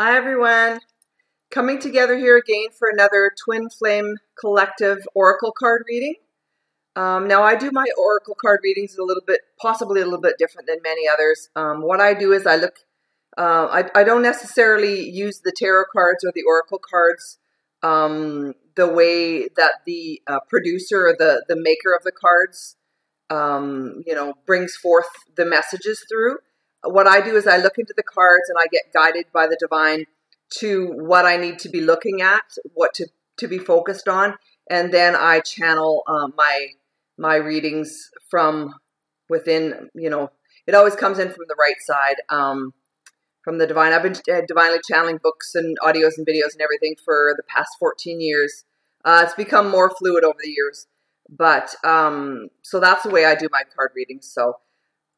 Hi everyone, coming together here again for another Twin Flame Collective Oracle card reading. Now I do my Oracle card readings possibly a little bit different than many others. What I do is I look, I don't necessarily use the tarot cards or the Oracle cards the way that the producer or the maker of the cards, brings forth the messages through. What I do is I look into the cards and I get guided by the divine to what I need to be looking at, what to be focused on, and then I channel my readings from within. It always comes in from the right side, from the divine. I've been divinely channeling books and audios and videos and everything for the past 14 years. It's become more fluid over the years, but so that's the way I do my card readings. So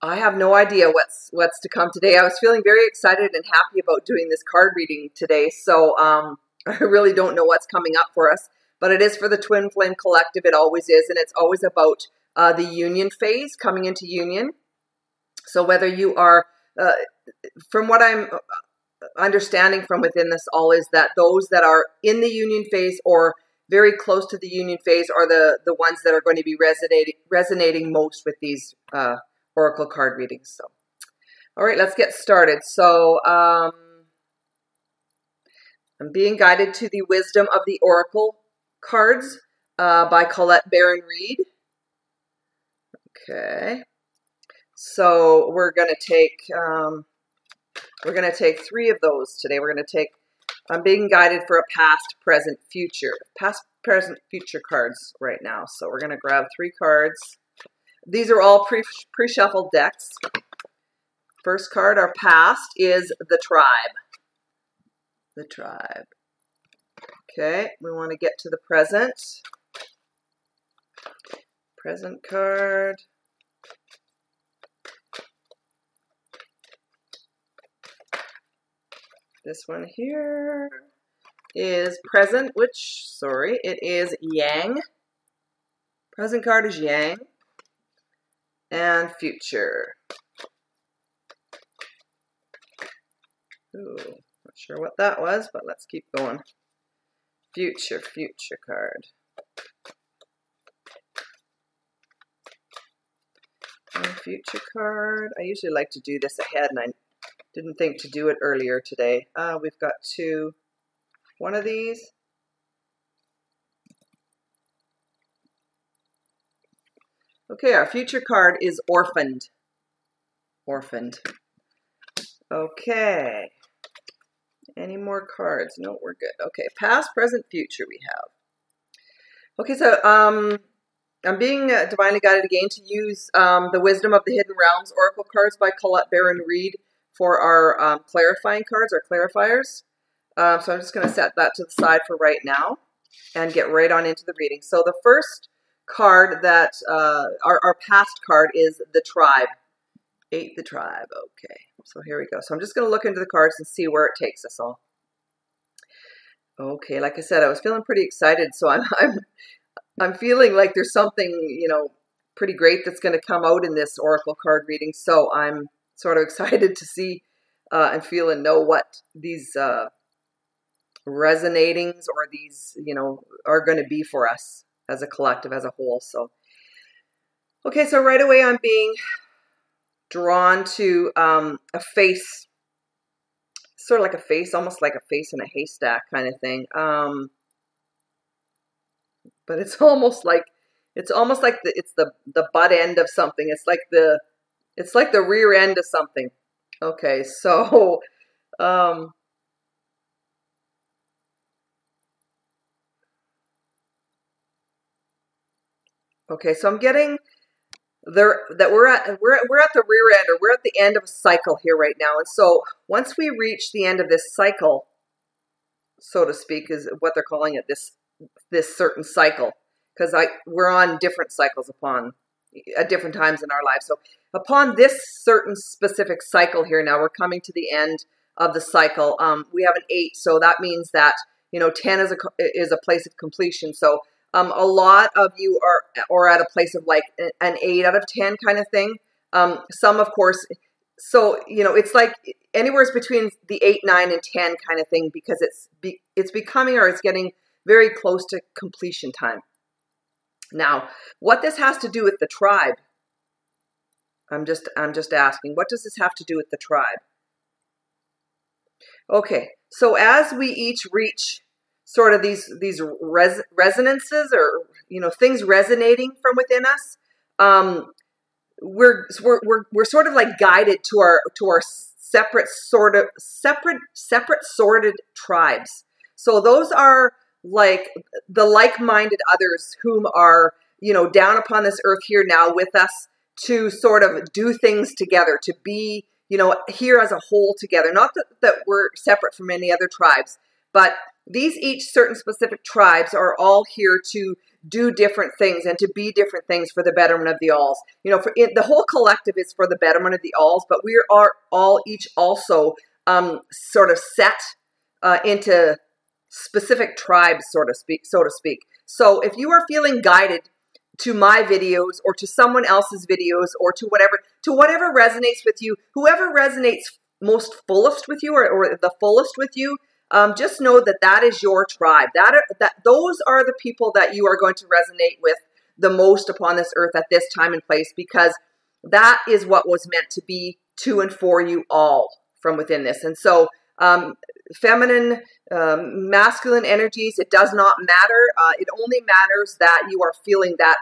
I have no idea what's to come today. I was feeling very excited and happy about doing this card reading today. So I really don't know what's coming up for us, but it is for the Twin Flame Collective. It always is, and it's always about the union phase, coming into union. So whether you are, from what I'm understanding from within this all, is that those that are in the union phase or very close to the union phase are the ones that are going to be resonating most with these Oracle card readings. So, all right, let's get started. So, I'm being guided to the Wisdom of the Oracle cards by Colette Baron Reed. Okay, so we're gonna take three of those today. I'm being guided for a past, present, future cards right now. So we're gonna grab three cards. These are all pre-shuffled decks. First card, our past, is the Tribe. The Tribe. Okay, we want to get to the present. Present card. This one here is present, it is Yang. Present card is Yang. And future. Ooh, not sure what that was, but let's keep going. Future card. And future card. I usually like to do this ahead, and I didn't think to do it earlier today. We've got one of these. Okay, our future card is Orphaned. Orphaned. Okay. Any more cards? No, we're good. Okay, past, present, future we have. Okay, so I'm being divinely guided again to use the Wisdom of the Hidden Realms Oracle cards by Colette Baron Reed for our clarifying cards, our clarifiers. So I'm just going to set that to the side for right now and get right on into the reading. So the first card that our past card is the Tribe. The Tribe. Okay, so here we go. So I'm just going to look into the cards and see where it takes us all. Okay, like I said, I was feeling pretty excited, so I'm feeling like there's something pretty great that's going to come out in this Oracle card reading. So I'm sort of excited to see and feel and know what these resonatings or these are going to be for us as a collective, as a whole. So, okay, so right away I'm being drawn to a face, sort of like a face, almost like a face in a haystack kind of thing. But it's almost like it's the butt end of something. It's like the rear end of something. Okay, so okay, so I'm getting there that we're at the rear end, or we're at the end of a cycle here right now. And so once we reach the end of this cycle, so to speak, is what they're calling it, this certain cycle, because we're on different cycles at different times in our lives. So upon this certain specific cycle here now, we're coming to the end of the cycle. We have an 8, so that means that 10 is a place of completion. So a lot of you are at a place of like an 8 out of 10 kind of thing. Some, of course, So, you know, it's like anywhere between the 8, 9, and 10 kind of thing, because it's becoming, or it's getting very close to completion time. Now, what this has to do with the tribe, I'm just asking, what does this have to do with the tribe? Okay, so as we each reach sort of these resonances, or, you know, things resonating from within us, we're sort of like guided to our separate sorted tribes. So those are like the like-minded others whom are, you know, down upon this earth here now with us, to sort of do things together, to be, you know, here as a whole together. Not that we're separate from any other tribes, but these each certain specific tribes are all here to do different things and to be different things for the betterment of the alls. You know, the whole collective is for the betterment of the alls, but we are all each also sort of set into specific tribes, so to speak. So if you are feeling guided to my videos, or to someone else's videos, or to whatever resonates with you, whoever resonates most fullest with you, or the fullest with you, just know that that is your tribe. Those are the people that you are going to resonate with the most upon this earth at this time and place, because that is what was meant to be to and for you all from within this. And so feminine, masculine energies, it does not matter. It only matters that you are feeling that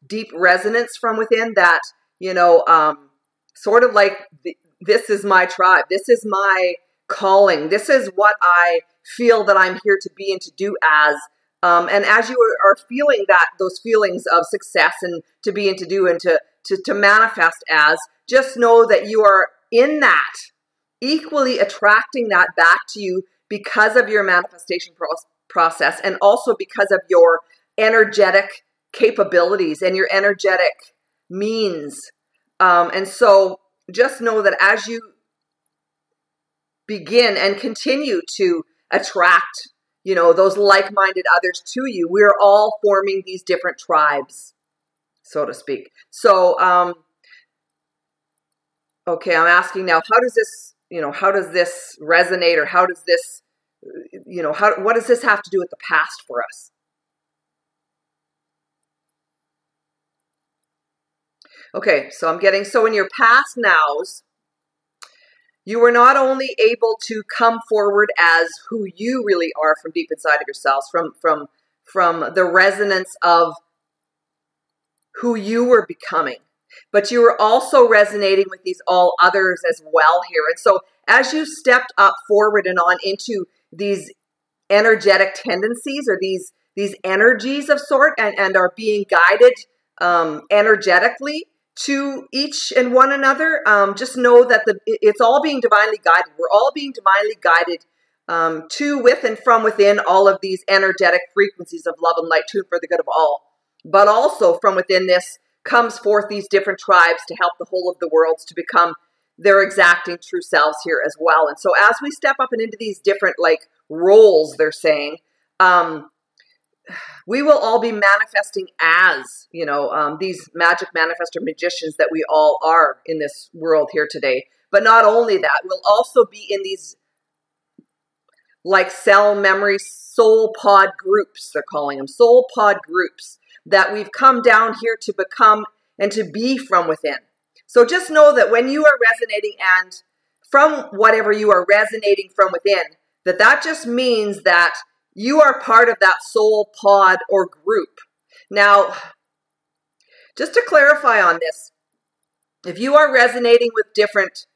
deep resonance from within, that, you know, sort of like, this is my tribe. This is my calling. This is what I feel that I'm here to be and to do as. And as you are feeling those feelings of success and to be and to do and to manifest as, just know that you are in that, equally attracting that back to you because of your manifestation process, and also because of your energetic capabilities and your energetic means. And so just know that as you begin and continue to attract, you know, those like-minded others to you, we're all forming these different tribes, so to speak. So, okay, I'm asking now, how does this resonate, or how does this, you know, what does this have to do with the past for us? Okay, so I'm getting, so in your past nows, you were not only able to come forward as who you really are from deep inside of yourselves, from the resonance of who you were becoming, but you were also resonating with these all others as well here. And so as you stepped up forward and on into these energetic tendencies, or these energies of sort, and are being guided energetically to each and one another, just know that it's all being divinely guided. We're all being divinely guided to, with, and from within all of these energetic frequencies of love and light, tuned for the good of all. But also from within this comes forth these different tribes to help the whole of the worlds to become their exacting true selves here as well. And so as we step up and into these different, like, roles, they're saying, we will all be manifesting as, you know, these magic manifestor magicians that we all are in this world here today. But not only that, we'll also be in these, like, cell memory soul pod groups, they're calling them soul pod groups, that we've come down here to become and to be from within. So just know that when you are resonating, and from whatever you are resonating from within, that just means that you are part of that soul pod or group. Now, just to clarify on this, if you are resonating with different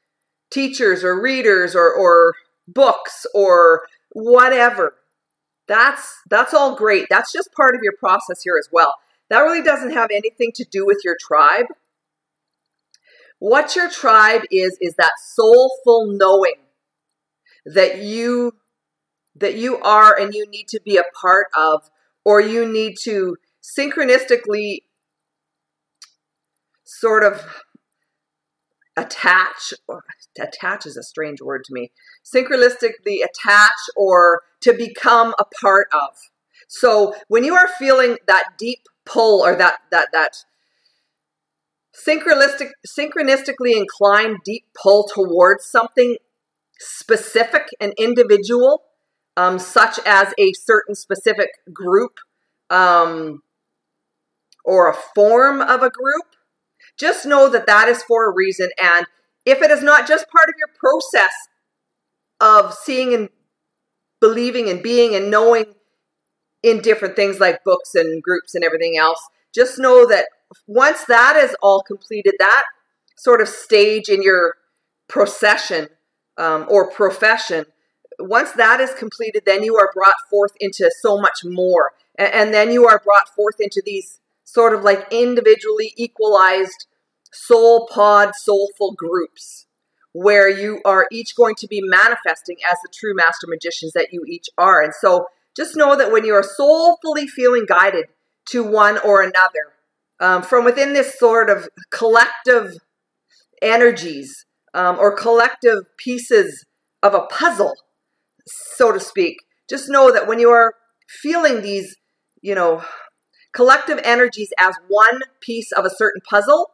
teachers or readers or books or whatever, that's all great. That's just part of your process here as well. That really doesn't have anything to do with your tribe. What your tribe is that soulful knowing that you are and you need to be a part of, or you need to synchronistically sort of attach is a strange word to me, synchronistically attach or to become a part of. So when you are feeling that deep pull, or that synchronistically inclined deep pull towards something specific and individual, such as a certain specific group or a form of a group, just know that that is for a reason. And if it is not just part of your process of seeing and believing and being and knowing in different things like books and groups and everything else, just know that once that is all completed, that sort of stage in your procession or profession, once that is completed, then you are brought forth into so much more. And then you are brought forth into these sort of like individually equalized soul pod, soulful groups, where you are each going to be manifesting as the true master magicians that you each are. And so just know that when you are soulfully feeling guided to one or another, from within this sort of collective energies or collective pieces of a puzzle, so to speak, just know that when you are feeling these, collective energies as one piece of a certain puzzle,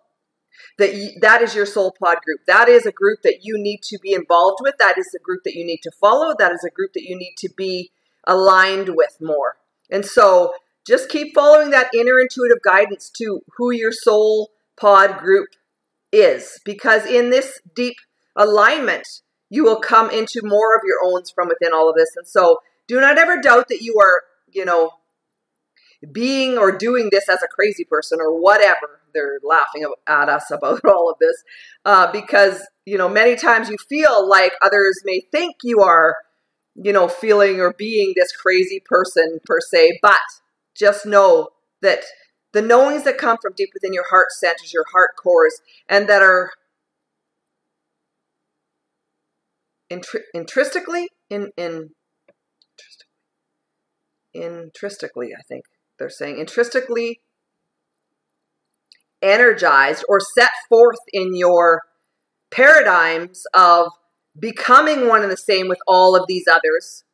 that is your soul pod group. That is a group that you need to be involved with. That is a group that you need to follow. That is a group that you need to be aligned with more. And so just keep following that inner intuitive guidance to who your soul pod group is, because in this deep alignment, you will come into more of your owns from within all of this. And so do not ever doubt that you are, being or doing this as a crazy person or whatever. They're laughing at us about all of this because, many times you feel like others may think you are, feeling or being this crazy person per se, but just know that the knowings that come from deep within your heart centers, your heart cores, and that are intrinsically, I think they're saying, intrinsically energized or set forth in your paradigms of becoming one and the same with all of these others,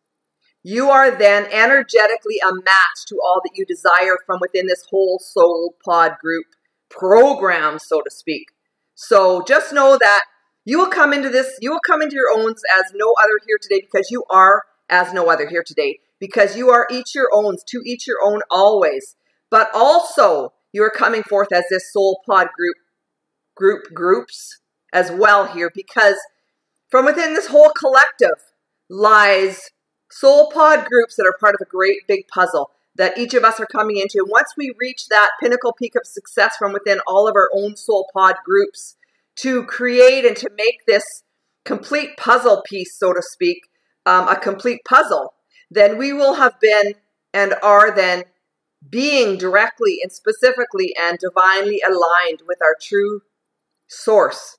you are then energetically a match to all that you desire from within this whole soul pod group program, so to speak. So just know that you will come into this, you will come into your owns as no other here today, because you are as no other here today, because you are each your owns, to each your own always. But also you are coming forth as this soul pod groups as well here, because from within this whole collective lies soul pod groups that are part of a great big puzzle that each of us are coming into. And once we reach that pinnacle peak of success from within all of our own soul pod groups to create and to make this complete puzzle piece, so to speak, a complete puzzle, then we will have been and are then being directly and specifically and divinely aligned with our true source.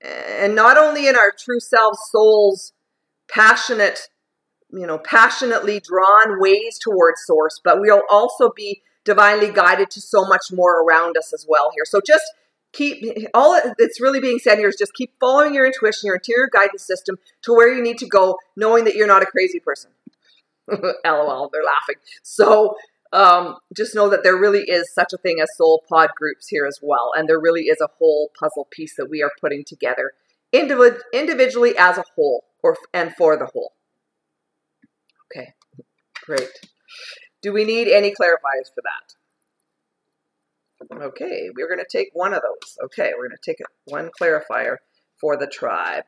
And not only in our true self, soul's passionate, passionately drawn ways towards source, but we'll also be divinely guided to so much more around us as well here. So just all that's really being said here is just keep following your intuition, your interior guidance system to where you need to go, knowing that you're not a crazy person. LOL, they're laughing. So just know that there really is such a thing as soul pod groups here as well. And there really is a whole puzzle piece that we are putting together individually as a whole and for the whole. Okay, great. Do we need any clarifiers for that? Okay, we're going to take one of those. Okay, we're going to take one clarifier for the tribe.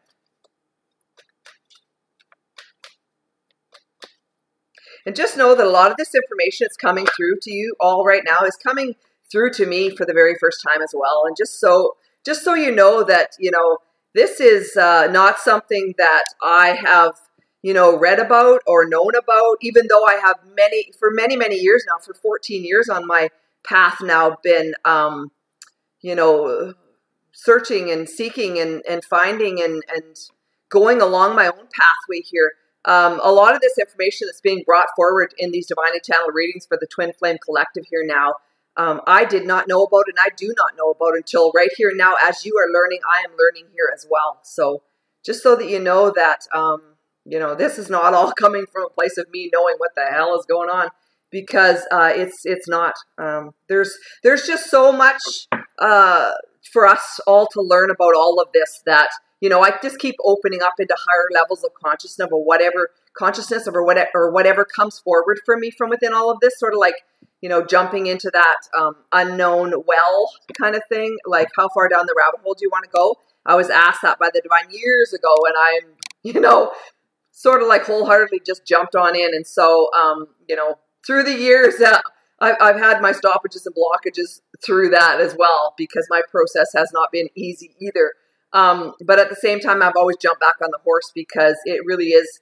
And just know that a lot of this information that's coming through to you all right now is coming through to me for the very first time as well. And just so you know that, this is not something that I have, read about or known about, even though I have for many years now, for 14 years on my path now, been, searching and seeking and finding and going along my own pathway here. A lot of this information that's being brought forward in these divinely channeled readings for the Twin Flame Collective here now, I did not know about, and I do not know about until right here now. As you are learning, I am learning here as well. So just so that you know that, this is not all coming from a place of me knowing what the hell is going on, because it's not. There's just so much for us all to learn about all of this, that, I just keep opening up into higher levels of consciousness or whatever comes forward for me from within all of this, sort of like, jumping into that unknown well kind of thing. Like, how far down the rabbit hole do you want to go? I was asked that by the divine years ago, and I'm, sort of like wholeheartedly just jumped on in. And so, through the years, I've had my stoppages and blockages through that as well, because my process has not been easy either. But at the same time, I've always jumped back on the horse, because it really is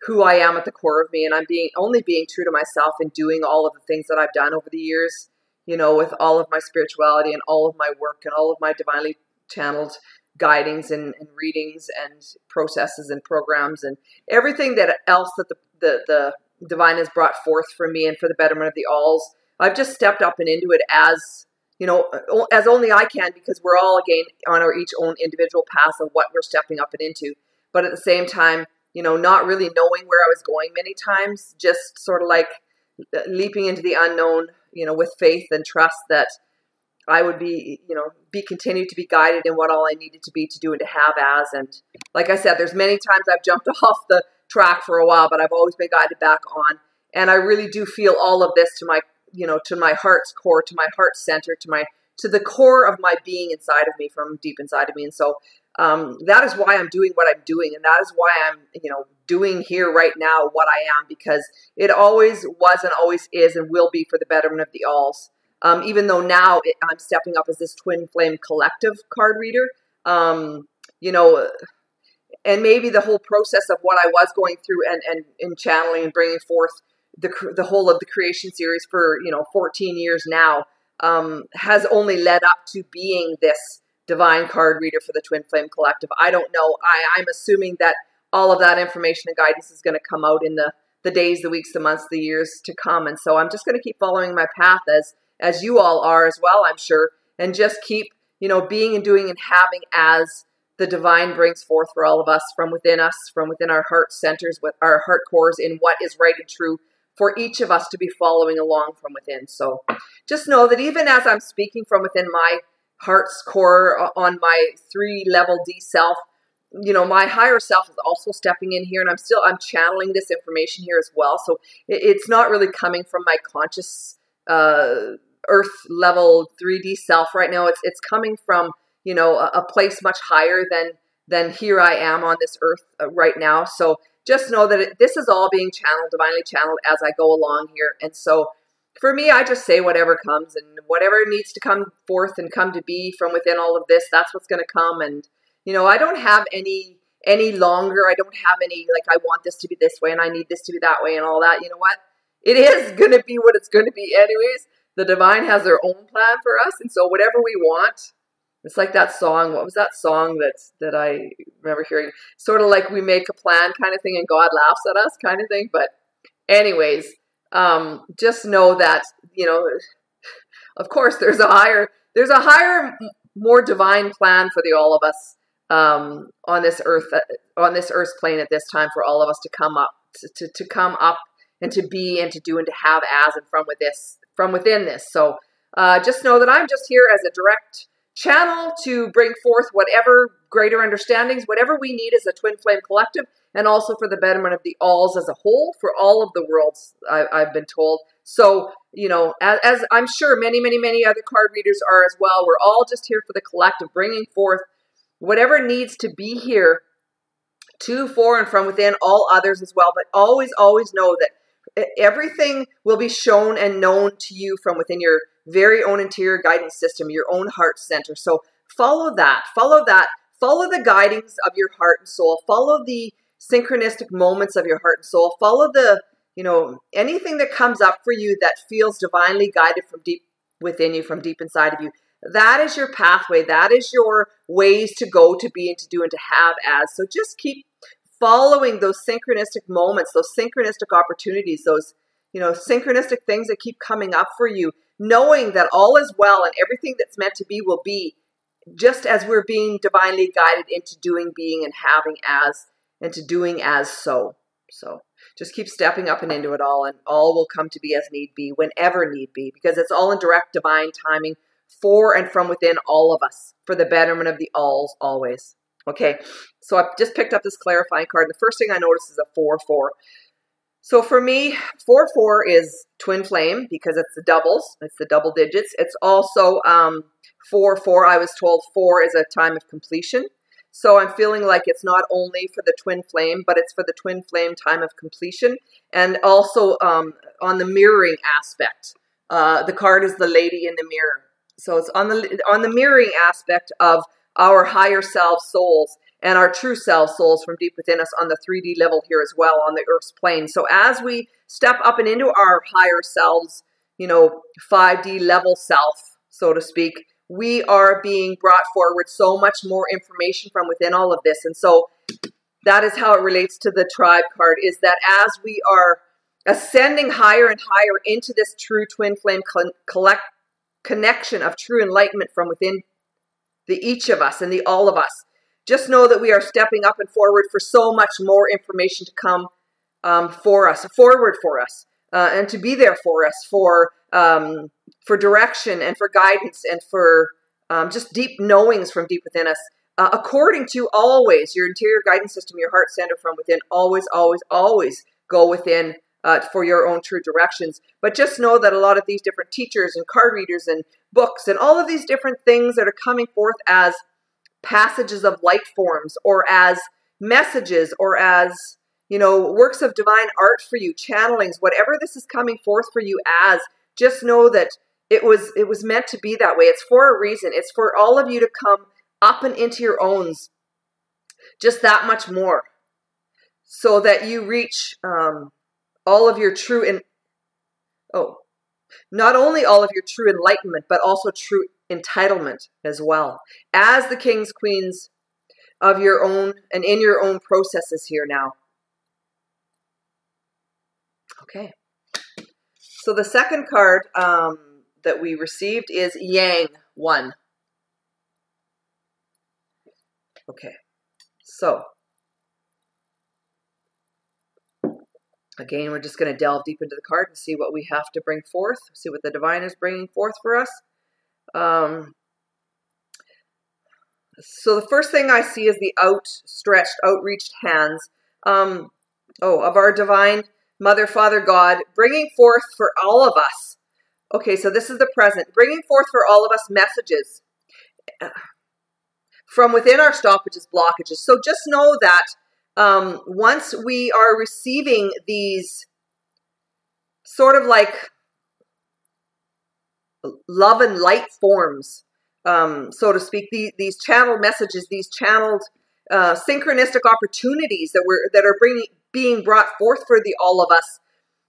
who I am at the core of me. And I'm only being true to myself and doing all of the things that I've done over the years, with all of my spirituality and all of my work and all of my divinely channeled guidings and readings and processes and programs and everything else that the divine has brought forth for me and for the betterment of the alls. I've just stepped up and into it as, as only I can, because we're all, again, on our each own individual path of what we're stepping up and into. But at the same time, not really knowing where I was going many times, just sort of like leaping into the unknown, with faith and trust that I would be continued to be guided in what all I needed to be, to do, and to have as. And like I said, there's many times I've jumped off the track for a while, but I've always been guided back on. And I really do feel all of this to my heart's core, to my heart center, to the core of my being inside of me, from deep inside of me. And so that is why I'm doing what I'm doing. And that is why I'm, doing here right now what I am, because it always was and always is and will be for the betterment of the alls. Even though now I'm stepping up as this twin flame collective card reader, and maybe the whole process of what I was going through and channeling and bringing forth the whole of the creation series for, 14 years now, has only led up to being this divine card reader for the twin flame collective. I don't know. I'm assuming that all of that information and guidance is going to come out in the days, the weeks, the months, the years to come. And so I'm just going to keep following my path as you all are as well, I'm sure, and just keep, being and doing and having as the divine brings forth for all of us, from within our heart centers, with our heart cores, in what is right and true for each of us to be following along from within. So just know that even as I'm speaking from within my heart's core on my 3-level D self, my higher self is also stepping in here, and I'm channeling this information here as well. So it's not really coming from my conscious earth level 3D self right now. It's coming from, a place much higher than here I am on this earth right now. So just know that this is all being channeled, divinely channeled, as I go along here. And so for me, I just say whatever comes, and whatever needs to come forth and come to be from within all of this, that's what's going to come. And, I don't have any longer, I don't have any, like, I want this to be this way and I need this to be that way and all that. You know what? It is going to be what it's going to be anyways. The divine has their own plan for us. And so whatever we want, it's like that song. What was that song that I remember hearing? Sort of like we make a plan kind of thing and God laughs at us kind of thing. But anyways, just know that, of course there's a higher, more divine plan for all of us on this earth's plane at this time, for all of us to come up, to come up and to be and to do and to have as and from within this. So just know that I'm just here as a direct channel to bring forth whatever greater understandings, whatever we need as a twin flame collective, and also for the betterment of the alls as a whole, for all of the worlds, I've been told. So, as I'm sure many, many, many other card readers are as well, we're all just here for the collective, bringing forth whatever needs to be here to, for, and from within all others as well. But always, always know that everything will be shown and known to you from within your very own interior guidance system, your own heart center. So follow that, follow the guidings of your heart and soul, follow the synchronistic moments of your heart and soul, follow the, anything that comes up for you that feels divinely guided from deep within you, from deep inside of you. That is your pathway. That is your ways to go, to be, and to do, and to have as. So just keep following those synchronistic moments, those synchronistic opportunities, those, synchronistic things that keep coming up for you, knowing that all is well and everything that's meant to be will be, just as we're being divinely guided into doing, being, and having as, and to doing as so. So just keep stepping up and into it all, and all will come to be as need be, whenever need be, because it's all in direct divine timing for and from within all of us, for the betterment of the alls always. Okay, so I've just picked up this clarifying card. The first thing I notice is a 4-4. So for me, 4-4 is twin flame because it's the doubles. It's the double digits. It's also 4-4. I was told 4 is a time of completion. So I'm feeling like it's not only for the twin flame, but it's for the twin flame time of completion. And also on the mirroring aspect. The card is the lady in the mirror. So it's on the mirroring aspect of our higher self souls and our true self souls from deep within us on the 3D level here as well, on the Earth's plane. So as we step up and into our higher selves, 5D level self, so to speak, we are being brought forward so much more information from within all of this. And so that is how it relates to the tribe card, is that as we are ascending higher and higher into this true twin flame connection of true enlightenment from within the each of us and the all of us, just know that we are stepping up and forward for so much more information to come forward for us, and to be there for us for direction and for guidance and for just deep knowings from deep within us, according to always your interior guidance system, your heart center from within. Always, always, always go within for your own true directions. But just know that a lot of these different teachers and card readers and books and all of these different things that are coming forth as passages of light forms or as messages or as, works of divine art for you, channelings, whatever this is coming forth for you as, just know that it was meant to be that way. It's for a reason. It's for all of you to come up and into your owns just that much more, so that you reach all of your true not only all of your true enlightenment, but also true entitlement as well, as the kings, queens of your own and in your own processes here now. Okay. So the second card that we received is Yang 1. Okay. So again, we're just going to delve deep into the card and see what we have to bring forth, see what the divine is bringing forth for us. So the first thing I see is the outstretched, outreached hands of our divine Mother, Father, God, bringing forth for all of us. Okay, so this is the present, bringing forth for all of us messages from within our stoppages, blockages. So just know that once we are receiving these sort of like love and light forms, so to speak, these channeled messages, these channeled synchronistic opportunities that are being brought forth for the all of us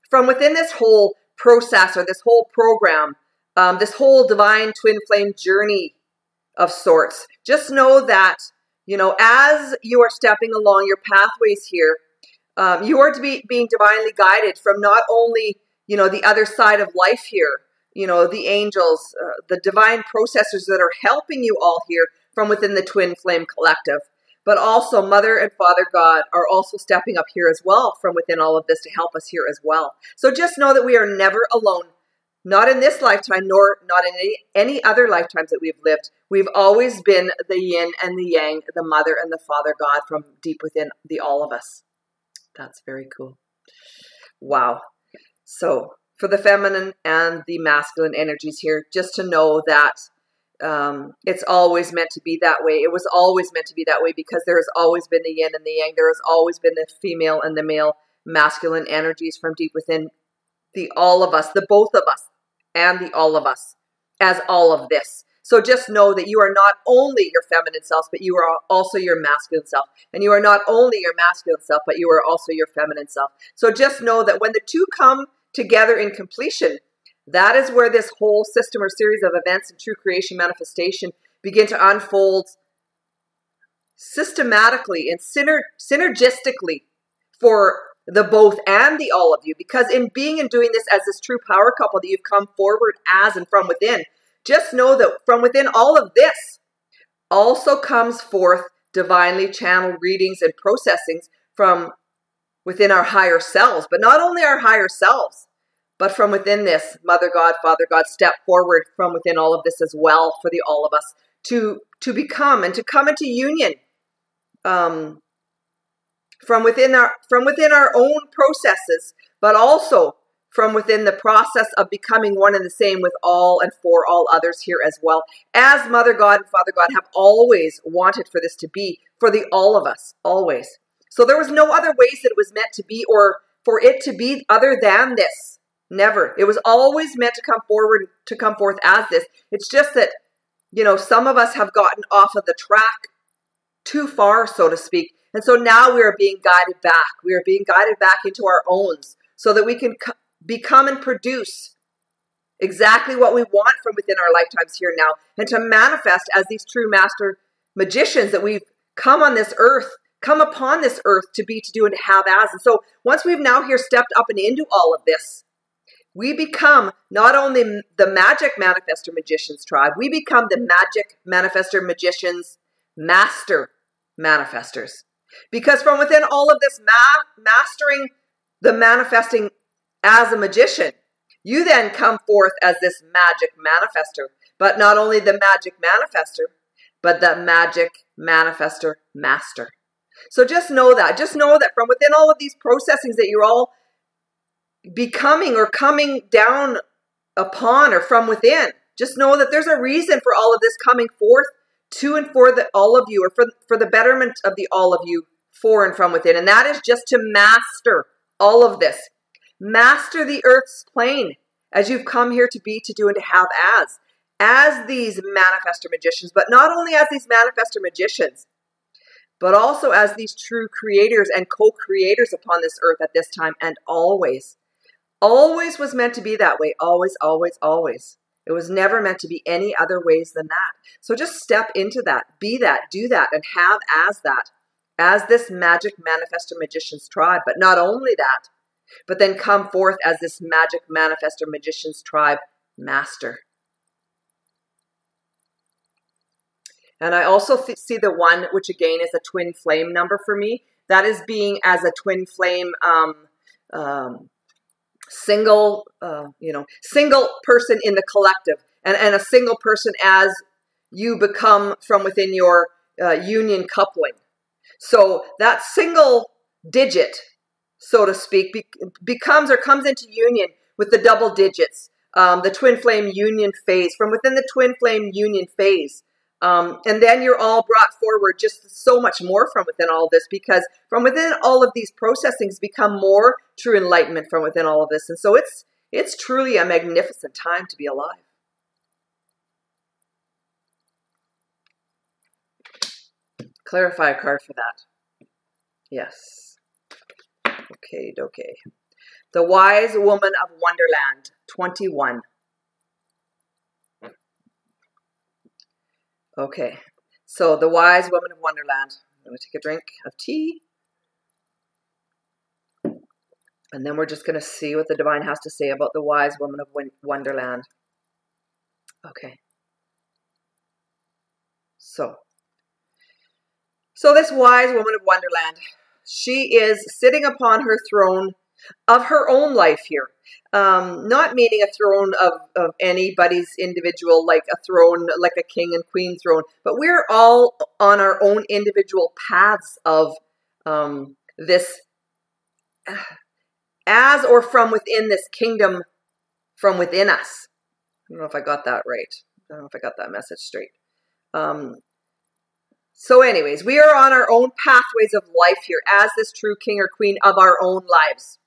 from within this whole process or this whole program, this whole divine twin flame journey of sorts. Just know that, as you are stepping along your pathways here, you are to be being divinely guided from not only, the other side of life here, the angels, the divine processors that are helping you all here from within the twin flame collective, but also Mother and Father God are also stepping up here as well from within all of this to help us here as well. So just know that we are never alone, not in this lifetime, nor not in any other lifetimes that we've lived. We've always been the yin and the yang, the Mother and the Father God from deep within the all of us. That's very cool. Wow. So for the feminine and the masculine energies here, just to know that it's always meant to be that way. It was always meant to be that way because there has always been the yin and the yang. There has always been the female and the male masculine energies from deep within the all of us, the both of us and the all of us as all of this. So just know that you are not only your feminine self, but you are also your masculine self. And you are not only your masculine self, but you are also your feminine self. So just know that when the two come together in completion, that is where this whole system or series of events and true creation manifestation begin to unfold systematically and synergistically for the both and the all of you. Because in being and doing this as this true power couple that you've come forward as and from within, just know that from within all of this also comes forth divinely channeled readings and processings from within our higher selves. But not only our higher selves, But from within this, Mother God, Father God, step forward from within all of this as well for the all of us to become and to come into union from within our own processes, but also from within the process of becoming one and the same with all and for all others here as well, as Mother God and Father God have always wanted for this to be for the all of us, always. So there was no other ways that it was meant to be or for it to be other than this. Never. It was always meant to come forth as this. It's just that, you know, some of us have gotten off of the track too far, so to speak. And so now we are being guided back. We are being guided back into our owns so that we can become and produce exactly what we want from within our lifetimes here now, and to manifest as these true master magicians that we've come upon this earth to be, to do, and to have as. And so once we've now here stepped up and into all of this, we become not only the magic manifester magicians tribe, we become the magic manifester magicians master manifestors. Because from within all of this mastering the manifesting as a magician, you then come forth as this magic manifester. But not only the magic manifester, but the magic manifester master. So just know that. Just know that from within all of these processings that you're all becoming or coming down upon or from within, just know that there's a reason for all of this coming forth to and for all of you, or for the betterment of the all of you, for and from within. And that is just to master all of this. Master the earth's plane as you've come here to be, to do, and to have as these manifester magicians, but not only as these manifester magicians, but also as these true creators and co-creators upon this earth at this time and always. Always was meant to be that way. Always, always, always. It was never meant to be any other ways than that. So just step into that, be that, do that, and have as that, as this magic manifester magicians tribe. But not only that, but then come forth as this magic manifester magicians tribe master. And I also see the one, which again is a twin flame number for me. That is being as a twin flame single person in the collective, and a single person as you become from within your union coupling. So that single digit, so to speak, becomes or comes into union with the double digits, the twin flame union phase, from within the twin flame union phase. And then you're all brought forward just so much more from within all of this, because from within all of these processings become more true enlightenment from within all of this. And so it's truly a magnificent time to be alive. Clarify a card for that. Yes. Okay. The Wise Woman of Wonderland, 21. Okay, so the Wise Woman of Wonderland. I'm going to take a drink of tea. And then we're just going to see what the Divine has to say about the Wise Woman of Wonderland. Okay. So this Wise Woman of Wonderland, she is sitting upon her throne of her own life here. Not meaning a throne of anybody's individual, like a throne, like a king and queen throne, but we're all on our own individual paths of this, as or from within this kingdom from within us. I don't know if I got that right. I don't know if I got that message straight. So anyways, we are on our own pathways of life here as this true king or queen of our own lives.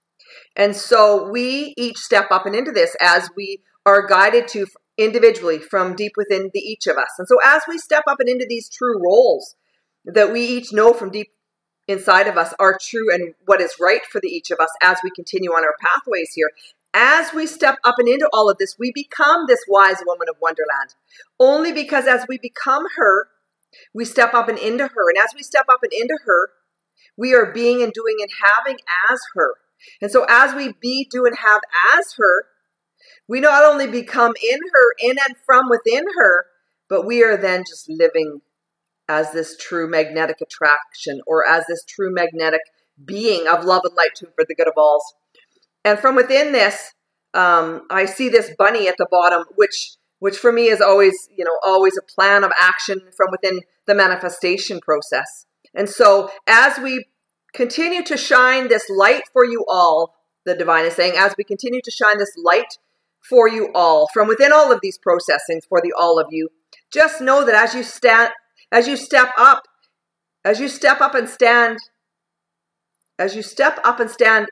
And so we each step up and into this as we are guided to individually from deep within each of us. And so as we step up and into these true roles that we each know from deep inside of us are true and what is right for each of us as we continue on our pathways here, as we step up and into all of this, we become this Wise Woman of Wonderland. Only because as we become her, we step up and into her. And as we step up and into her, we are being and doing and having as her. And so as we be, do, and have as her, we not only become in her, in and from within her, but we are then just living as this true magnetic attraction, or as this true magnetic being of love and light to for the good of all. And from within this, I see this bunny at the bottom, which for me is always, always a plan of action from within the manifestation process. And so as we continue to shine this light for you all, the divine is saying, as we continue to shine this light for you all from within all of these processings for the all of you, just know that as you step up and stand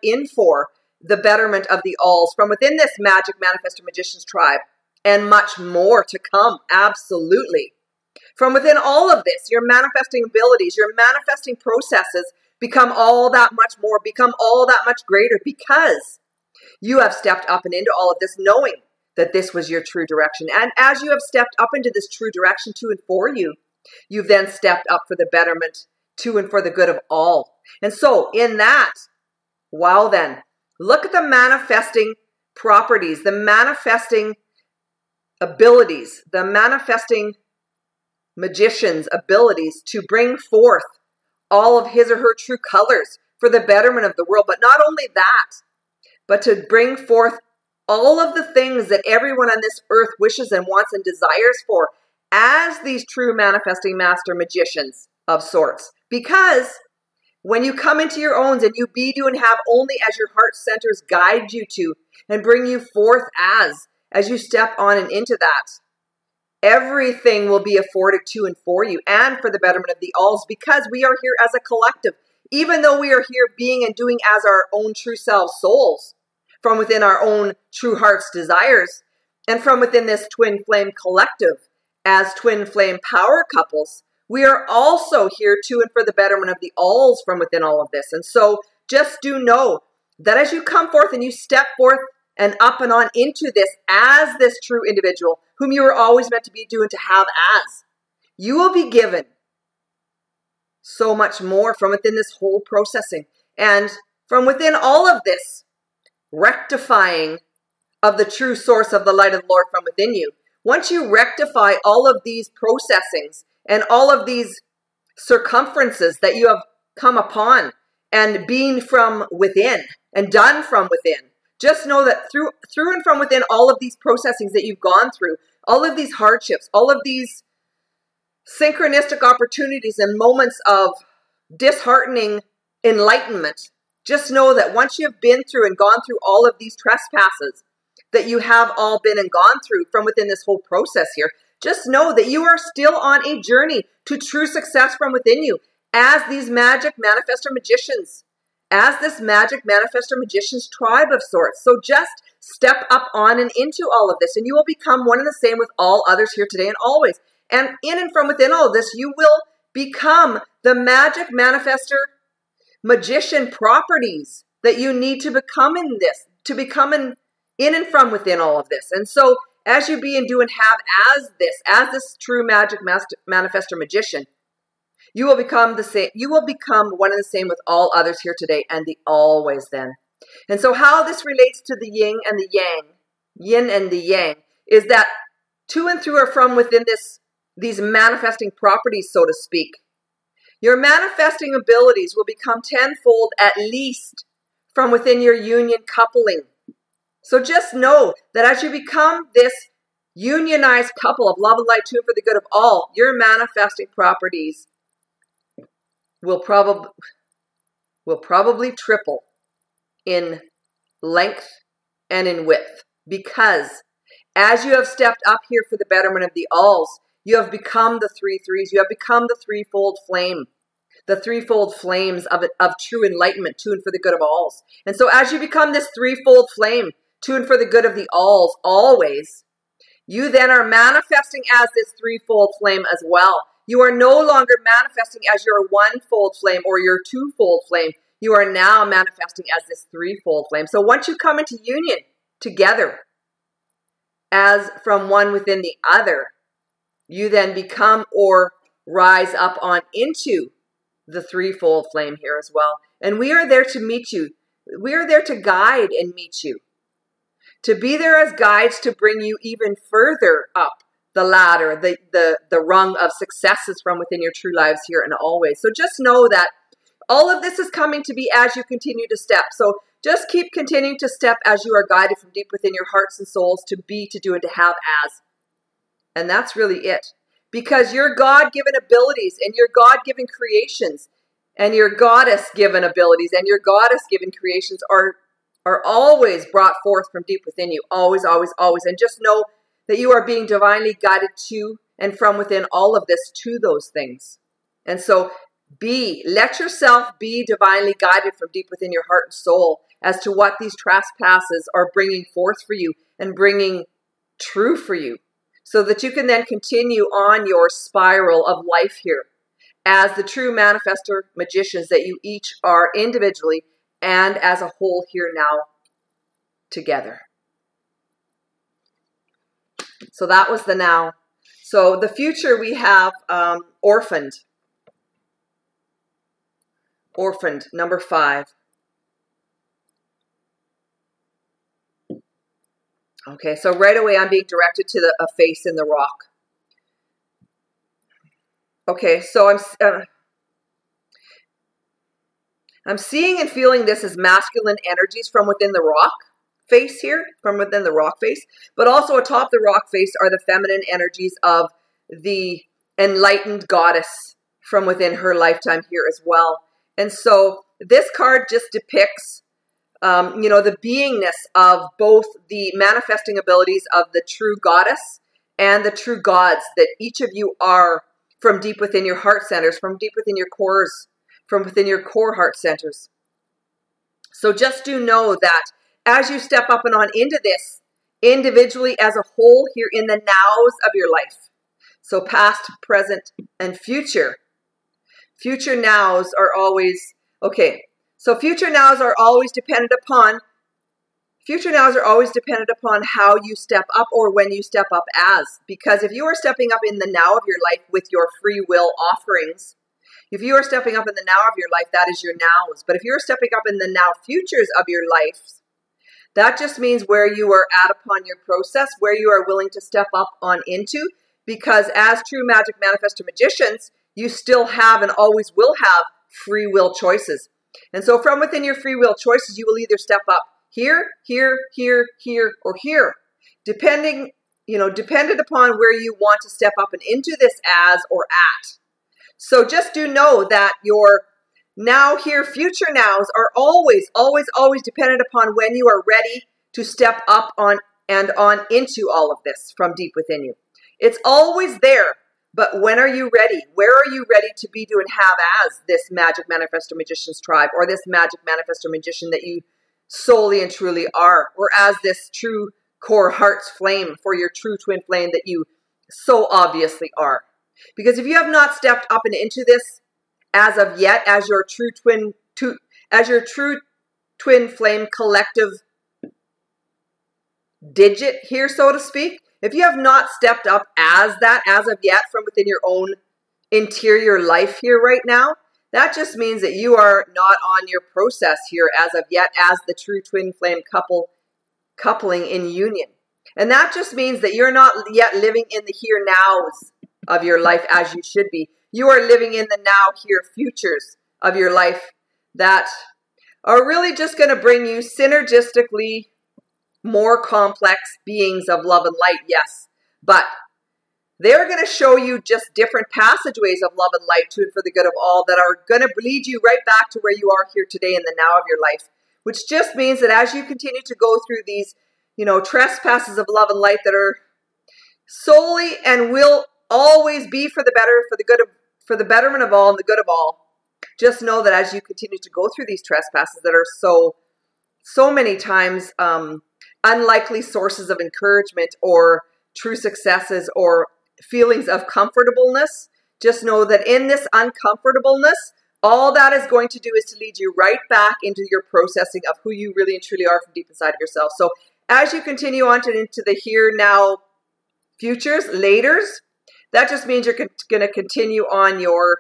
in for the betterment of the alls from within this magic manifestor magicians tribe, and much more to come. Absolutely. From within all of this, your manifesting abilities, your manifesting processes become all that much more, become all that much greater, because you have stepped up and into all of this knowing that this was your true direction. And as you have stepped up into this true direction to and for you, you've then stepped up for the betterment to and for the good of all. And so in that, wow, then, look at the manifesting properties, the manifesting abilities, the manifesting magician's abilities to bring forth all of his or her true colors for the betterment of the world. But not only that, but to bring forth all of the things that everyone on this earth wishes and wants and desires for as these true manifesting master magicians of sorts. Because when you come into your own and you be, do, and have only as your heart centers guide you to and bring you forth as you step on and into that, everything will be afforded to and for you and for the betterment of the alls, because we are here as a collective. Even though we are here being and doing as our own true selves souls, from within our own true heart's desires, and from within this twin flame collective as twin flame power couples, we are also here to and for the betterment of the alls from within all of this. And so just do know that as you come forth and you step forth and up and on into this as this true individual whom you were always meant to be doing to have as, you will be given so much more from within this whole processing. And from within all of this rectifying of the true source of the light of the Lord from within you, once you rectify all of these processings and all of these circumferences that you have come upon and being from within and done from within, just know that through and from within all of these processings that you've gone through, all of these hardships, all of these synchronistic opportunities and moments of disheartening enlightenment, just know that once you've been through and gone through all of these trespasses that you have all been and gone through from within this whole process here, just know that you are still on a journey to true success from within you as these magic manifestor magicians, as this magic manifestor magicians tribe of sorts. So just step up on and into all of this, and you will become one and the same with all others here today and always. And in and from within all of this, you will become the magic manifestor magician properties that you need to become in this, to become in and from within all of this. And so as you be and do and have as this true magic manifestor magician, you will become the same. You will become one and the same with all others here today and the always then. And so how this relates to the yin and the yang, yin and the yang, is that to and through or from within these manifesting properties, so to speak, your manifesting abilities will become tenfold at least from within your union coupling. So just know that as you become this unionized couple of love and light to and for the good of all, your manifesting properties will probably triple in length and in width, because as you have stepped up here for the betterment of the alls, you have become the three threes. You have become the threefold flame, the threefold flames of true enlightenment to and for the good of alls. And so as you become this threefold flame to and for the good of the alls always, you then are manifesting as this threefold flame as well. You are no longer manifesting as your one-fold flame or your two-fold flame. You are now manifesting as this threefold flame. So once you come into union together as from one within the other, you then become or rise up on into the threefold flame here as well. And we are there to meet you. We are there to guide and meet you, to be there as guides to bring you even further up the ladder, the rung of successes from within your true lives here and always. So just know that all of this is coming to be as you continue to step. So Just keep continuing to step as you are guided from deep within your hearts and souls to be, to do, and to have as. And that's really it. Because your God-given abilities and your God-given creations and your goddess-given abilities and your goddess-given creations are always brought forth from deep within you. Always, always, always. And just know that you are being divinely guided to and from within all of this to those things. And so let yourself be divinely guided from deep within your heart and soul as to what these trespasses are bringing forth for you and bringing true for you, so that you can then continue on your spiral of life here as the true manifestor magicians that you each are individually and as a whole here now together. So that was the now. So the future we have orphaned. Orphaned, number 5. Okay, so right away I'm being directed to a face in the rock. Okay, so I'm seeing and feeling this as masculine energies from within the rock face here, from within the rock face, but also atop the rock face are the feminine energies of the enlightened goddess from within her lifetime here as well. And so this card just depicts the beingness of both the manifesting abilities of the true goddess and the true gods that each of you are from deep within your heart centers, from deep within your cores, from within your core heart centers. So just do know that as you step up and on into this, individually as a whole here in the nows of your life, so past, present, and future. Future nows are always, okay, so future nows are always dependent upon how you step up or when you step up as. Because if you are stepping up in the now of your life with your free will offerings, if you are stepping up in the now of your life, that is your nows. But if you're stepping up in the now futures of your life, that just means where you are at upon your process, where you are willing to step up on into. Because as true magic manifestor magicians, you still have and always will have free will choices. And so from within your free will choices, you will either step up here, here, here, here, or here, dependent upon where you want to step up and into this as or at. So just do know that your now, here, future nows are always, always, always dependent upon when you are ready to step up on and on into all of this from deep within you. It's always there. But when are you ready? Where are you ready to be, do, and have as this Magic Manifestor Magicians tribe, or this Magic Manifestor Magician that you solely and truly are, or as this true core heart's flame for your true twin flame that you so obviously are? Because if you have not stepped up and into this as of yet, as your true twin flame collective digit here, so to speak, if you have not stepped up as that as of yet from within your own interior life here right now, that just means that you are not on your process here as of yet as the true twin flame coupling in union. And that just means that you're not yet living in the here nows of your life as you should be. You are living in the now here futures of your life that are really just going to bring you synergistically more complex beings of love and light, yes. But they're going to show you just different passageways of love and light to and for the good of all that are going to lead you right back to where you are here today in the now of your life. Which just means that as you continue to go through these, trespasses of love and light that are solely and will always be for the better, for the betterment of all and the good of all, just know that as you continue to go through these trespasses that are so many times unlikely sources of encouragement or true successes or feelings of comfortableness, just know that in this uncomfortableness, all that is going to do is to lead you right back into your processing of who you really and truly are from deep inside of yourself. So as you continue on into the here, now, futures, laters, that just means you're going to continue on your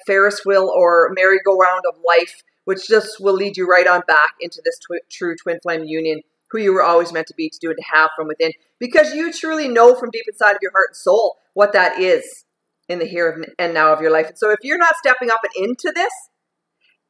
Ferris wheel or merry-go-round of life, which just will lead you right on back into this true twin flame union, who you were always meant to be, to do, and to have from within, because you truly know from deep inside of your heart and soul what that is in the here and now of your life. And so if you're not stepping up and into this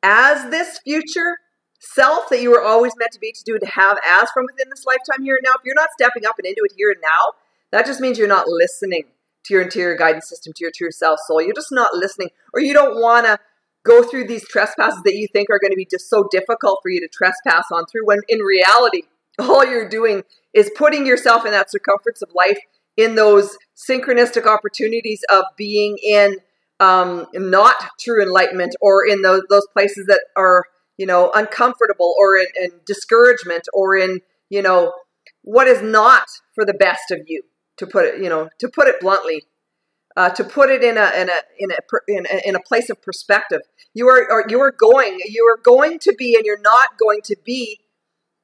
as this future self that you were always meant to be, to do, to have as from within this lifetime here and now, if you're not stepping up and into it here and now, that just means you're not listening to your interior guidance system, to your true self soul. You're just not listening, or you don't want to go through these trespasses that you think are going to be just so difficult for you to trespass on through, when in reality, all you're doing is putting yourself in that circumference of life, in those synchronistic opportunities of being in not true enlightenment, or in those places that are, uncomfortable, or in discouragement, or in, what is not for the best of you, to put it bluntly, to put it in a place of perspective. You are going to be, and you're not going to be.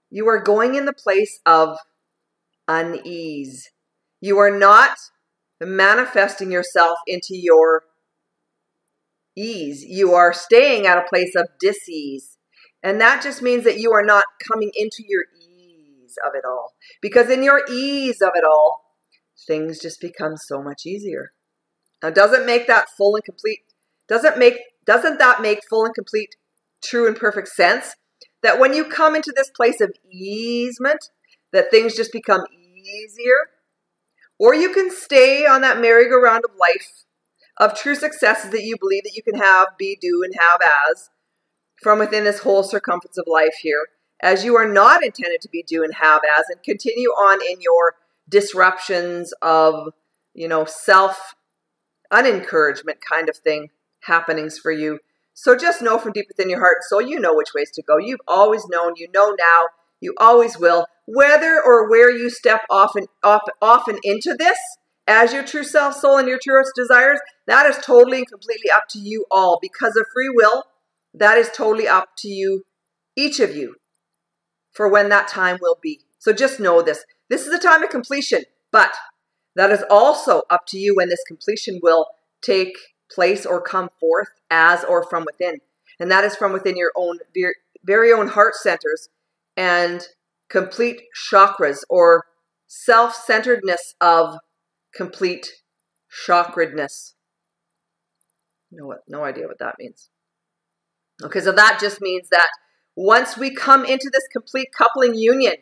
You are going in the place of unease. You are not manifesting yourself into your ease. You are staying at a place of dis-ease. And that just means that you are not coming into your ease of it all. Because in your ease of it all, things just become so much easier. Now, doesn't that make full and complete true and perfect sense? That when you come into this place of easement, that things just become easier? Or you can stay on that merry-go-round of life, of true successes that you believe that you can have, be, do, and have as, from within this whole circumference of life here, as you are not intended to be, do, and have as, and continue on in your disruptions of, self-unencouragement kind of thing, happenings for you. So just know from deep within your heart and soul, you know which ways to go. You've always known, you know now, you always will. Whether or where you step often into this as your true self, soul, and your truest desires, that is totally and completely up to you all. Because of free will, that is totally up to you, each of you, for when that time will be. So just know this. This is the time of completion, but that is also up to you when this completion will take place or come forth as or from within. And that is from within your own very own heart centers and complete chakras, or self-centeredness of complete chakradness. No idea what that means. Okay, so that just means that once we come into this complete coupling union,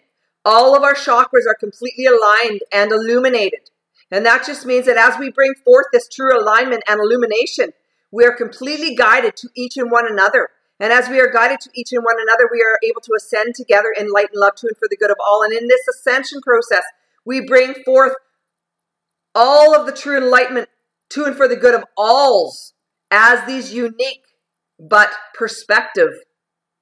all of our chakras are completely aligned and illuminated. And that just means that as we bring forth this true alignment and illumination, we are completely guided to each and one another. And as we are guided to each and one another, we are able to ascend together in light and love to and for the good of all. And in this ascension process, we bring forth all of the true enlightenment to and for the good of alls as these unique but perspective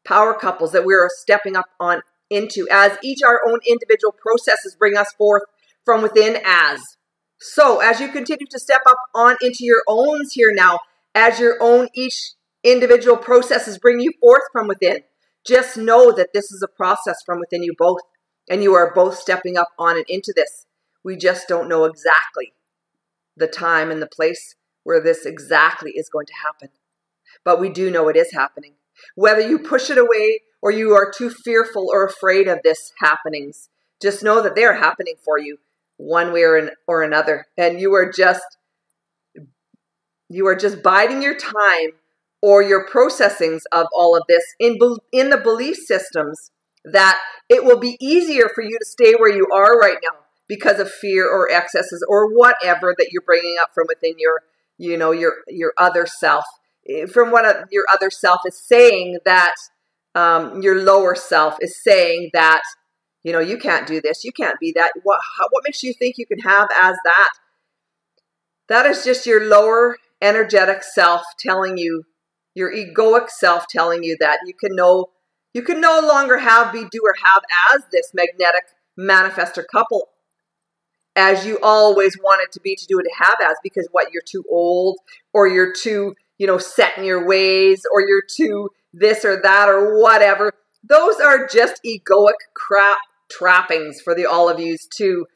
power couples that we are stepping up on into, as each our own individual processes bring us forth from within as. So as you continue to step up on into your owns here now, as your own each individual processes bring you forth from within, just know that this is a process from within you both, and you are both stepping up on and into this. We just don't know exactly the time and the place where this exactly is going to happen. But we do know it is happening. Whether you push it away or you are too fearful or afraid of this happenings, just know that they are happening for you one way or another. And you are just biding your time, or your processings of all of this in the belief systems that it will be easier for you to stay where you are right now because of fear or excesses or whatever that you're bringing up from within your other self. From what your other self is saying, that your lower self is saying that, you can't do this, you can't be that. What makes you think you can have as that? That is just your lower energetic self telling you, your egoic self telling you that you can no longer have, be, do, or have as this magnetic manifestor couple as you always wanted to be, to do, or to have as, because you're too old, or you're too, set in your ways, or you're too this or that or whatever. Those are just egoic crap trappings for all of yous to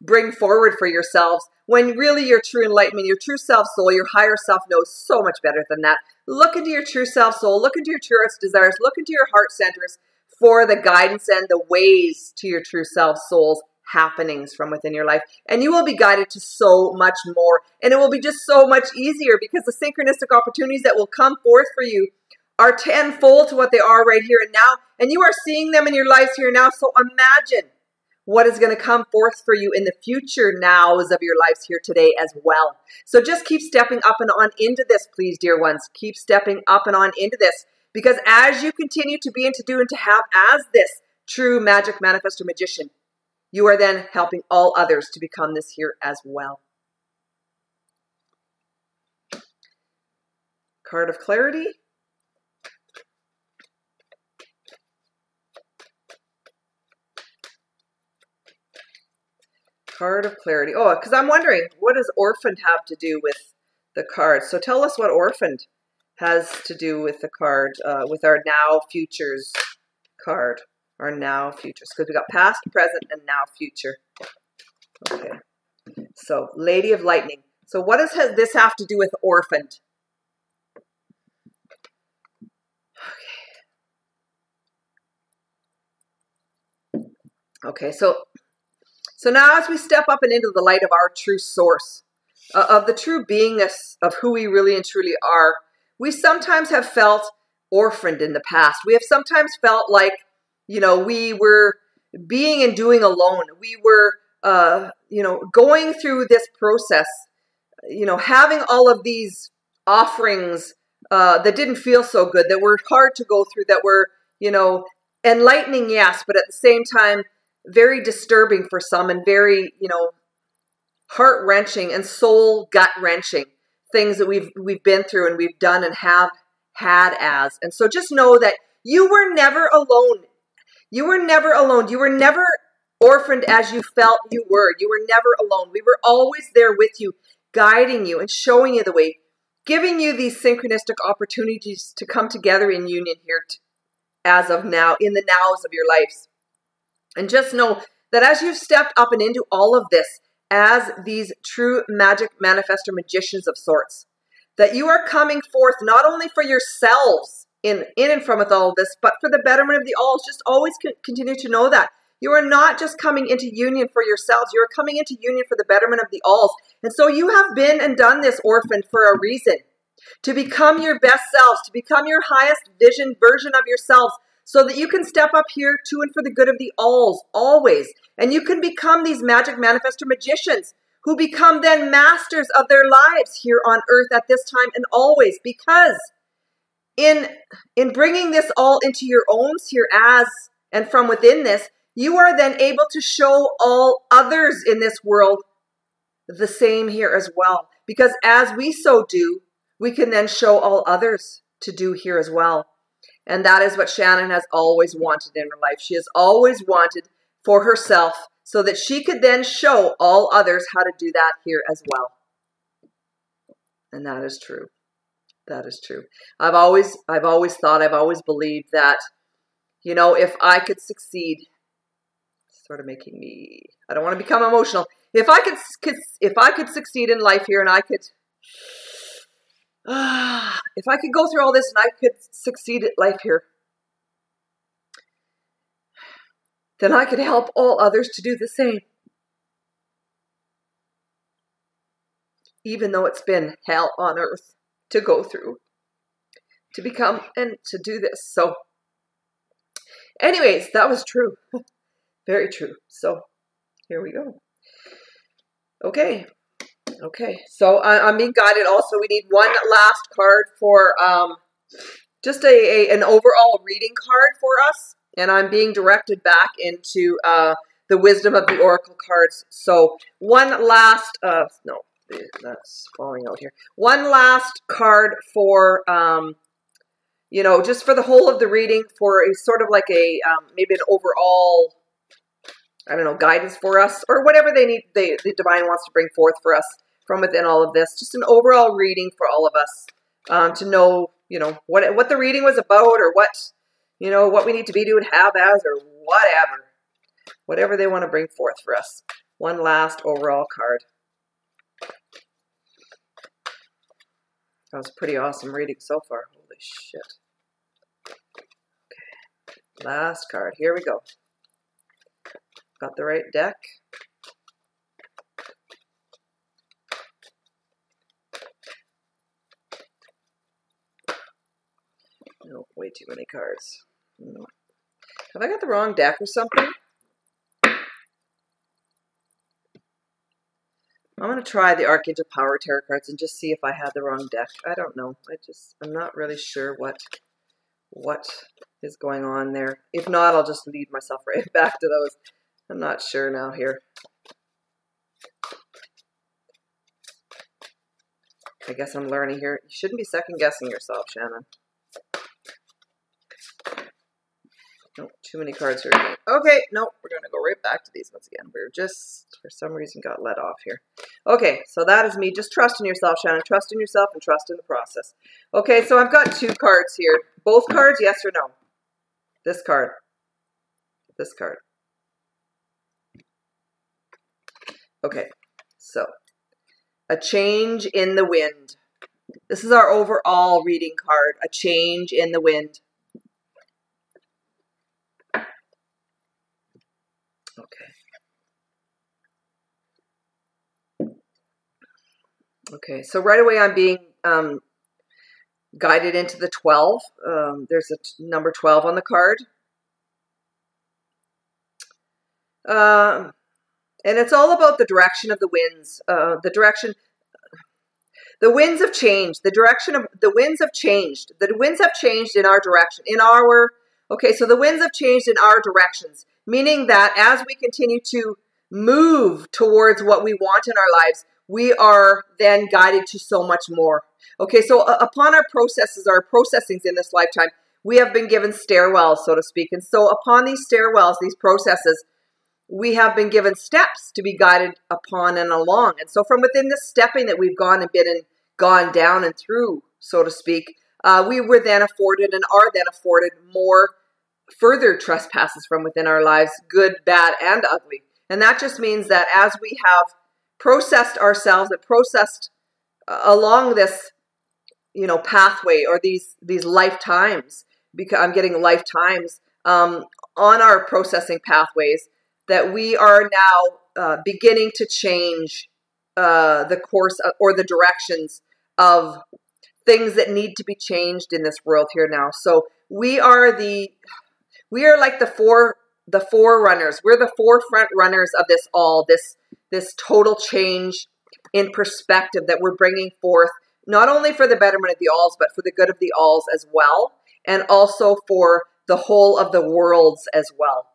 bring forward for yourselves, when really your true enlightenment, your true self soul, your higher self knows so much better than that. Look into your true self soul, look into your truest desires, look into your heart centers for the guidance and the ways to your true self soul's happenings from within your life. And you will be guided to so much more. And it will be just so much easier, because the synchronistic opportunities that will come forth for you are tenfold to what they are right here and now. And you are seeing them in your lives here and now. So imagine what is going to come forth for you in the future nows of your lives here today as well. So just keep stepping up and on into this, please, dear ones. Keep stepping up and on into this. Because as you continue to be and to do and to have as this true magic manifestor magician, you are then helping all others to become this here as well. Card of Clarity. Card of Clarity. Oh, because I'm wondering, what does Orphaned have to do with the card? So tell us what Orphaned has to do with the card, with our Now Futures card. Our Now Futures. Because we got past, present, and now future. Okay. So, Lady of Lightning. So what does this have to do with Orphaned? Okay, so now as we step up and into the light of our true source, of the true beingness of who we really and truly are, we sometimes have felt orphaned in the past. We have sometimes felt like, you know, we were being and doing alone. We were, you know, going through this process, you know, having all of these offerings that didn't feel so good, that were hard to go through, that were, you know, enlightening, yes, but at the same time, very disturbing for some and very, you know, heart-wrenching and soul gut-wrenching things that we've been through and we've done and have had as. And so just know that you were never alone. You were never alone. You were never orphaned as you felt you were. You were never alone. We were always there with you, guiding you and showing you the way, giving you these synchronistic opportunities to come together in union here as of now, in the nows of your lives. And just know that as you've stepped up and into all of this as these true magic manifestor magicians of sorts, that you are coming forth not only for yourselves in and from with all of this, but for the betterment of the alls. Just always continue to know that. You are not just coming into union for yourselves. You are coming into union for the betterment of the alls. And so you have been and done this, orphan, for a reason. To become your best selves, to become your highest version of yourselves, so that you can step up here to and for the good of the alls, always. And you can become these magic manifestor magicians who become then masters of their lives here on earth at this time and always. Because in bringing this all into your own here as and from within this, you are then able to show all others in this world the same here as well. Because as we so do, we can then show all others to do here as well. And that is what Shannon has always wanted in her life. She has always wanted for herself so that she could then show all others how to do that here as well. And that is true. That is true. I've always thought, I've always believed that, you know, if I could succeed, sort of making me, I don't want to become emotional. If I could succeed in life here and I could, if I could go through all this and I could succeed at life here, then I could help all others to do the same. Even though it's been hell on earth to go through, to become and to do this. So anyways, that was true. Very true. So here we go. Okay. Okay, so I'm being guided. Also, we need one last card for just an overall reading card for us. And I'm being directed back into the wisdom of the oracle cards. So one last, no, that's falling out here. One last card for, you know, just for the whole of the reading, for a sort of like a, maybe an overall, I don't know, guidance for us, or whatever they need, the divine wants to bring forth for us from within all of this. Just an overall reading for all of us, to know, you know, what the reading was about, or what, you know, what we need to be doing, have as, or whatever they want to bring forth for us. One last overall card. That was a pretty awesome reading so far. Holy shit. Okay, last card. Here we go. Got the right deck. too many cards. Have I got the wrong deck or something? I'm going to try the Archangel Power Tarot cards and just see if I had the wrong deck. I don't know. I'm not really sure what is going on there. If not, I'll just lead myself right back to those. I'm not sure now here. I guess I'm learning here. You shouldn't be second guessing yourself, Shannon. Nope, too many cards here again. Okay, nope, we're going to go right back to these ones again. We're just, for some reason, got let off here. Okay, so that is me. Just trust in yourself, Shannon. Trust in yourself and trust in the process. Okay, so I've got 2 cards here. Both cards, yes or no? This card. This card. Okay, so a change in the wind. This is our overall reading card. A change in the wind. Okay, so right away I'm being guided into the 12. There's a number 12 on the card. And it's all about the direction of the winds. The winds have changed. The winds have changed. The winds have changed in our direction. Okay, so the winds have changed in our directions, meaning that as we continue to move towards what we want in our lives, we are then guided to so much more. Okay, so upon our processings in this lifetime, we have been given stairwells, so to speak. And so upon these stairwells, these processes, we have been given steps to be guided upon and along. And so from within this stepping that we've gone and been and gone down and through, so to speak, we were then afforded and are then afforded more further trespasses from within our lives, good, bad, and ugly. And that just means that as we have processed ourselves and processed along this, pathway or these lifetimes, because I'm getting lifetimes on our processing pathways, that we are now beginning to change the course or the directions of things that need to be changed in this world here now. So we are like the forerunners. We're the forefront runners of this all, this total change in perspective that we're bringing forth, not only for the betterment of the alls, but for the good of the alls as well, and also for the whole of the worlds as well.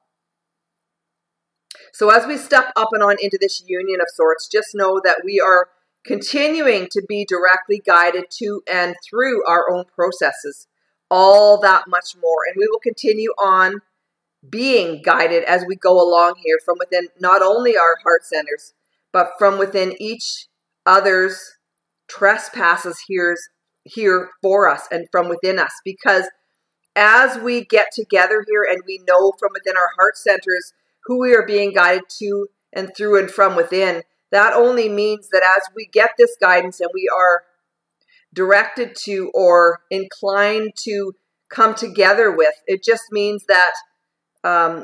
So as we step up and on into this union of sorts, just know that we are continuing to be directly guided to and through our own processes, all that much more. And we will continue on being guided as we go along here from within not only our heart centers, but from within each other's trespasses here for us and from within us. Because as we get together here and we know from within our heart centers who we are being guided to and through and from within, that only means that as we get this guidance and we are directed to or inclined to come together with, it just means that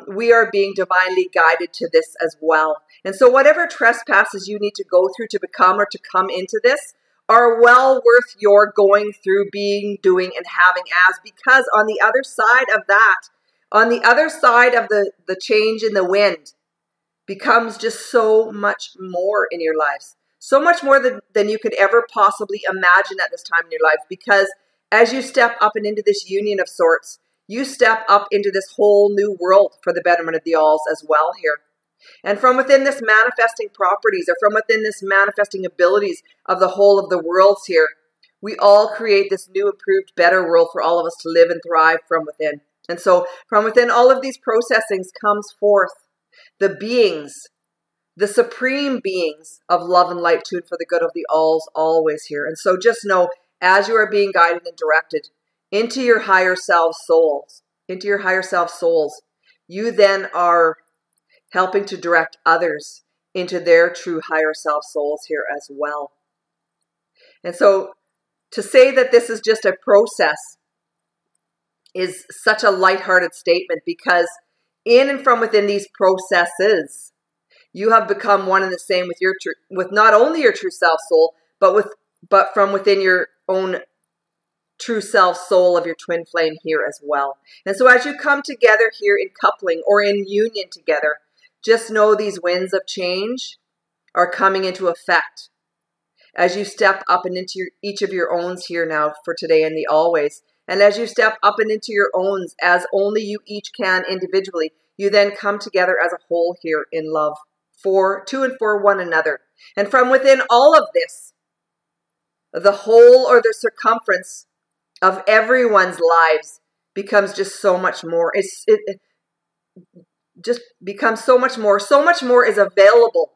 we are being divinely guided to this as well. And so whatever trespasses you need to go through to become or to come into this are well worth your going through, being, doing, and having as, because on the other side of that, on the other side of the change in the wind becomes just so much more in your lives. So much more than you could ever possibly imagine at this time in your life, because as you step up and into this union of sorts, you step up into this whole new world for the betterment of the alls as well here. And from within this manifesting properties, or from within this manifesting abilities of the whole of the worlds here, we all create this new, improved, better world for all of us to live and thrive from within. And so from within all of these processings comes forth the beings, the supreme beings of love and light tuned for the good of the alls always here. And so just know, as you are being guided and directed into your higher self souls, you then are helping to direct others into their true higher self souls here as well. And so to say that this is just a process is such a lighthearted statement, because in and from within these processes, you have become one and the same with not only your true self soul, but from within your own true self soul of your twin flame here as well. And so as you come together here in coupling or in union together, just know these winds of change are coming into effect as you step up and into each of your owns here now for today and the always. And as you step up and into your owns as only you each can individually, you then come together as a whole here in love to and for one another. And from within all of this, the whole or the circumference of everyone's lives becomes just so much more. It just becomes so much more. So much more is available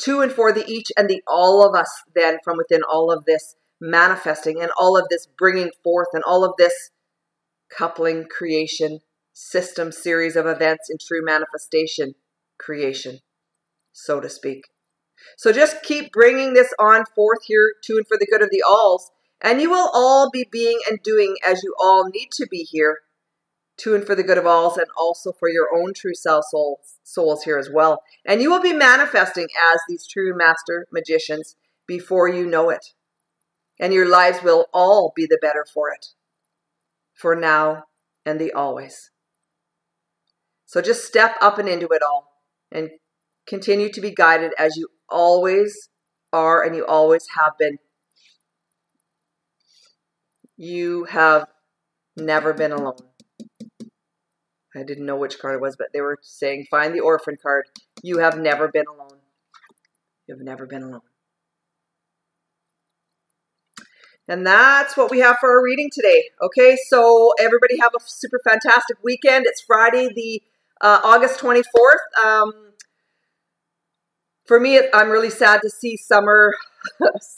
to and for the each and the all of us then from within all of this manifesting and all of this bringing forth and all of this coupling creation system series of events in true manifestation creation, so to speak. So just keep bringing this on forth here to and for the good of the alls, and you will all be being and doing as you all need to be here to and for the good of alls, and also for your own true self souls here as well. And you will be manifesting as these true master magicians before you know it. And your lives will all be the better for it, for now and the always. So just step up and into it all and continue to be guided as you always are and you always have been. You have never been alone. I didn't know which card it was, but they were saying, find the orphan card. You have never been alone. You have never been alone. And that's what we have for our reading today. Okay, so everybody have a super fantastic weekend. It's Friday, the August 24th. For me, I'm really sad to see summer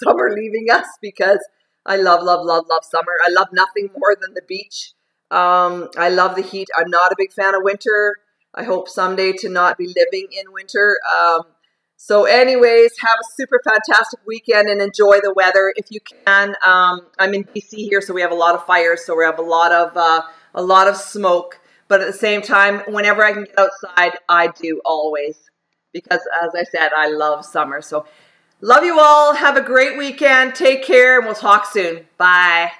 leaving us because I love, love, love, love summer. I love nothing more than the beach. I love the heat. I'm not a big fan of winter. I hope someday to not be living in winter. So anyways, have a super fantastic weekend and enjoy the weather if you can. I'm in BC here, so we have a lot of fires, so we have a lot of smoke. But at the same time, whenever I can get outside, I do always. Because as I said, I love summer. So love you all. Have a great weekend. Take care, and we'll talk soon. Bye.